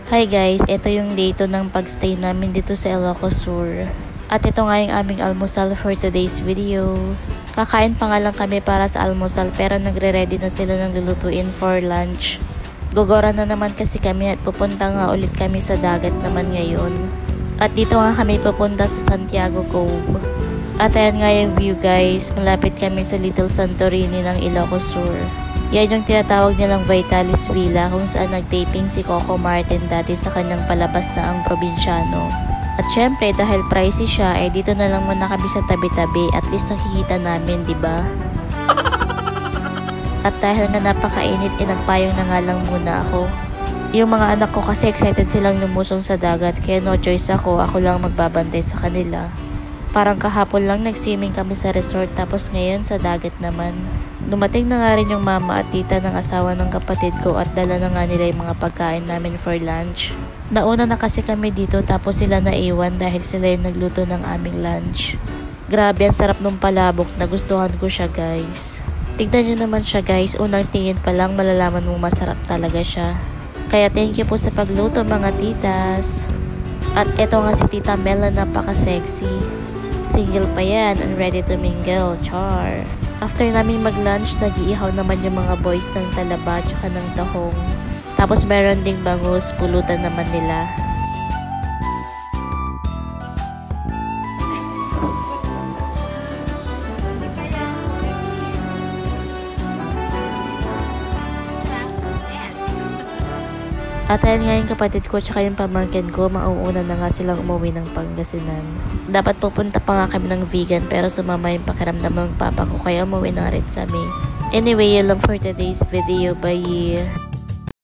Hi guys, ito yung day 2 ng pagstay namin dito sa Ilocos Sur. At ito nga yung aming almusal for today's video. Kakain pa nga lang kami para sa almusal pero nagre-ready na sila ng lulutuin for lunch. Gogora na naman kasi kami at pupunta nga ulit kami sa dagat naman ngayon. At dito nga kami pupunta sa Santiago Cove. At ayan nga yung view guys, malapit kami sa Little Santorini ng Ilocos Sur. Yan yung tinatawag nilang Vitalis Villa kung saan nagtaping si Coco Martin dati sa kanyang palabas na Ang Probinsyano. At syempre dahil pricey siya, dito na lang muna kami sa tabi-tabi, at least nakikita namin, di ba? At dahil nga napakainit, nagpayong na nga lang muna ako. Yung mga anak ko kasi excited silang lumusong sa dagat, kaya no choice ako lang magbabantay sa kanila. Parang kahapon lang nag-swimming kami sa resort, tapos ngayon sa dagat naman. Dumating na nga rin yung mama at tita ng asawa ng kapatid ko at dala na nga nila yung mga pagkain namin for lunch. Nauna na kasi kami dito tapos sila naiwan dahil sila yung nagluto ng aming lunch. Grabe, ang sarap ng palabok, nagustuhan ko siya guys. Tignan nyo naman siya guys, unang tingin pa lang malalaman mo masarap talaga siya. Kaya thank you po sa pagluto mga titas. At eto nga si Tita Mel na napaka-sexy. Single pa yan and ready to mingle, char. After namin mag-lunch, nag-iihaw naman yung mga boys ng talaba at ng tahong. Tapos meron ding bangus, pulutan naman nila. At ayan nga yung kapatid ko tsaka yung pamangkin ko, mauuna na nga silang umuwi ng Pangasinan. Dapat pupunta pa nga kami ng vegan pero sumama yung pakiramdam ng papa ko kaya umuwi na rin kami. Anyway, yun lang for today's video. Bye!